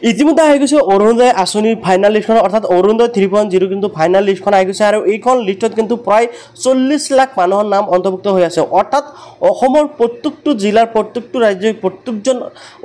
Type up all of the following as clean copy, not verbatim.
ইতিমধ্যে আহি গৈছে অৰুণোদয় আঁচনিৰ ফাইনেল লিষ্টখন অৰ্থাৎ অৰুণোদয় 3.0 কিন্তু ফাইনেল লিষ্টখন আহি গৈছে আৰু এইখন লিষ্টত কিন্তু প্ৰায় 40 লাখ মানুহৰ নাম অন্তৰ্ভুক্ত হৈ আছে অৰ্থাৎ অসমৰ প্ৰত্যেকটো জিলাৰ প্ৰত্যেকটো ৰাজ্যৰ প্ৰত্যেকজন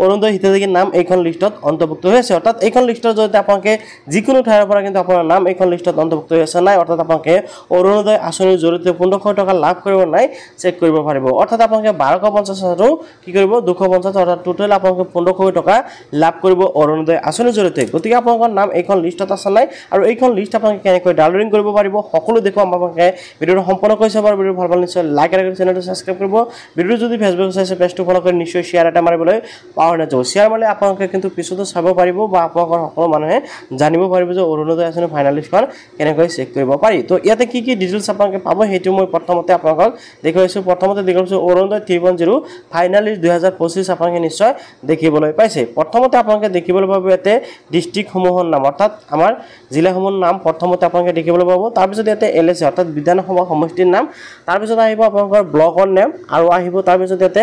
অৰুণোদয় হিতাধিকাৰীৰ নাম এইখন লিষ্টত অন্তৰ্ভুক্ত হৈ আছে অৰ্থাৎ এইখন লিষ্টৰ জৰিয়তে আপোনালোকে যিকোনো ঠাইৰ পৰা কিন্তু আপোনাৰ নাম এইখন লিষ্টত অন্তৰ্ভুক্ত হৈ আছে নাই অৰ্থাৎ আপোনালোকে অৰুণোদয় আঁচনিৰ জৰিয়তে 1500 টকা লাভ কৰিব নাই চেক কৰিব পাৰিব অৰ্থাৎ আপোনালোকে 1250 আৰু কি কৰিব 250 অৰ্থাৎ টোটাল আপোনালোকে 1500 টকা লাভ কৰিব অৰুণোদয় আঁচনিৰ জৰিয়তে গতিকে আপোনালোকৰ নাম এইখন লিষ্টত আছে নাই আৰু এইখন লিষ্ট আপোনালোকে কেনেকৈ ডাউনলোডিং কৰিব পাৰিব সকলো দেখুৱাম আপোনালোকে ভিডিঅটো সম্পূৰ্ণ কৰি চাব আৰু ভিডিঅ ভাল পালে নিশ্চয় লাইক আৰু চেনেলটো সাবস্ক্ৰাইব কৰিব ভিডিঅ যদি ফেসবুক চাইছে পেজটো ফলো কৰি নিশ্চয় শেয়াৰ এটা মাৰিবলৈ পাহৰি নাযাব শেয়াৰ মাৰিলে আপোনালোকে কিন্তু পিছতো চাব পাৰিব বা আপোনালোকৰ সকলো মানুহে জানিব পাৰিব যে অৰুণোদয় আঁচনিৰ ফাইনেল লিষ্টখন কেনেকৈ চেক কৰিব পাৰি তো ইয়াতে কি কি ডিটেইলছ আপোনালোকে পাব হেতু মই প্ৰথমতে আপোনালোকক দেখুৱাইছো প্ৰথমতে দেখুৱাইছো অৰুণোদয় 3.0 ফাইনেল লিষ্ট 2025 আপোনালোকে নিশ্চয় দেখিবলৈ পাইছে প্ৰথমতে আপোনালোকে দেখিবলৈ পাব ইয়াতে ডিস্ট্ৰিক্ট সমূহৰ নাম অৰ্থাৎ আমাৰ জিলাসমূহৰ নাম প্ৰথমতে আপোনালোকে দেখিবলৈ পাব তাৰ পিছত ইয়াতে এলএসি অৰ্থাৎ বিধানসভা সমষ্টিৰ নাম তাৰ পিছত আহিব আপোনালোকৰ ব্লকৰ নাম আৰু আহিব তাৰ পিছত ইয়াতে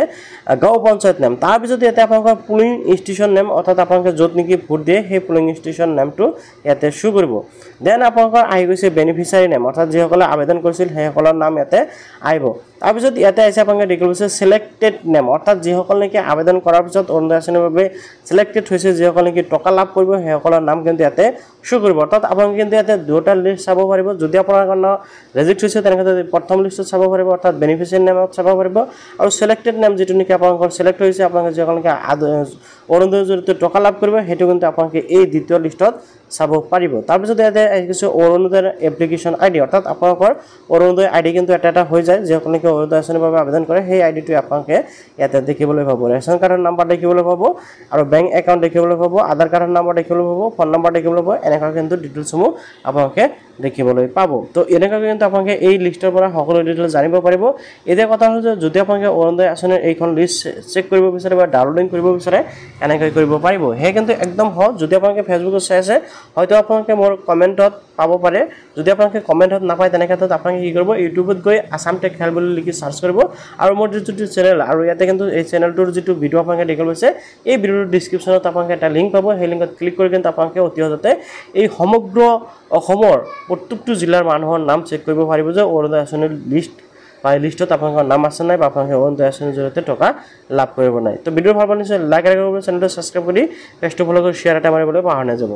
গাঁও পঞ্চায়ত নাম তাৰ পিছত ইয়াতে আপোনালোকৰ পুলিং ষ্টেচন নাম অৰ্থাৎ আপোনালোকে য'ত নেকি ভোট দিয়ে সেই পুলিং ষ্টেচন নামটো ইয়াতে শো কৰিব দেন আপোনালোকৰ আহি গৈছে বেনিফিচিয়াৰী নাম অৰ্থাৎ যিসকলে আবেদন কৰিছিল সেইসকলৰ নাম ইয়াতে আহিব তাৰ পিছত ইয়াতে আছে আপোনালোকে দেখিবলৈ পাইছে সিলেক্টেড নাম অৰ্থাৎ যিসকল নেকি আবেদন কৰাৰ পিছত অৰুণোদয় আঁচনিৰ বাবে সিলেক্টেড হৈছে যিসকল নেকি টকা লাভ কৰিব সেইসকলৰ নাম কিন্তু ইয়াতে শো কৰিব অৰ্থাৎ আপোনালোকে কিন্তু ইয়াতে দুটা লিষ্ট চাব পাৰিব যদি আপোনাৰ কাৰণে ৰেজিস্ট্ৰেট হৈছে তেনেকৈ প্ৰথম লিষ্টত চাব পাৰিব অৰ্থাৎ বেনিফিচিয়াৰী নামত চাব পাৰিব আৰু সিলেক্টেড নাম যেটো নেকি আপোনালোকৰ সিলেক্ট হৈছে আপোনালোকে যিসকল নেকি অৰুণোদয়ৰ জৰিয়তে টকা লাভ কৰিব হেতু কিন্তু আপোনালোকে এই দ্বিতীয় লিষ্টত চাব পাৰিব তাৰ পিছত ইয়াতে আহিছে অৰুণোদয়ৰ এপ্লিকেশন আইডি অৰ্থাৎ আপোনালোকৰ অৰুণোদয় আইডি কিন্তু এটা হৈ যায় যিসকল নেকি অৰুণোদয় আঁচনিৰ বাবে আবেদন কৰে সেই আইডিটো আপোনালোকে ইয়াতে দেখিবলৈ পাব ৰেশন কাৰ্ডৰ নম্বৰ দেখিবলৈ পাব আৰু বেংক একাউণ্ট দেখিবলৈ পাব আধাৰ কাৰ্ডৰ নম্বৰ দেখিবলৈ পাব ফোন নম্বৰ দেখিবলৈ পাব এনেকুৱা কিন্তু ডিটেইলছসমূহ আপোনালোকে দেখিবলৈ পাব তো এনেকুৱা কিন্তু আপোনালোকে এই লিষ্টৰ পৰা সকলো ডিটেইলছ জানিব পাৰিব এতিয়া কথা হ'ল যে যদি আপোনালোকে অৰুণোদয় আঁচনিৰ এইখন লিষ্ট চেক কৰিব বিচাৰে বা ডাউনলোডিং কৰিব বিচাৰে এনেকৈ কৰিব পাৰিব হে কিন্তু একদম সহজ যদি আপোনালোকে ফেসবুকত চাই আছে হয়তো আপোনালোকে মোৰ কমেন্টত পাব পাৰে যদি আপোনালোকে কমেন্টত নাপায় তেনে ক্ষেত্ৰত আপোনালোকে কি কৰিব ইউটিউবত গৈ আসাম টেক হেল্প বুলি লিখি সাৰ্চ কৰিব আৰু মোৰ যিটো চেনেল আৰু ইয়াতে কিন্তু এই চেনেলটোৰ যিটো ভিডিও আপোনালোকে দেখিবলৈ পাইছে এই ভিডিওৰ ডেসক্ৰিপচনত আপোনালোকে এটা লিংক পাব সেই লিংকত ক্লিক কৰি কিন্তু আপোনালোকে অতি সহজতে এই সমগ্ৰ অসমৰ প্ৰত্যেকটো জিলাৰ মানুহৰ নাম চেক কৰিব পাৰিব যে অৰুণোদয় আঁচনিৰ লিষ্ট বা লিষ্টত আপোনালোকৰ নাম আছে নাই বা আপোনালোকে অৰুণোদয় আঁচনিৰ জৰিয়তে টকা লাভ কৰিব নাই তো ভিডিও ভাল পালে নিশ্চয় লাইক আৰু চেনেলটো সাবস্ক্ৰাইব কৰি পেজটো ফলো কৰি শেয়াৰ এটা মাৰিবলৈ পাহৰি নাযাব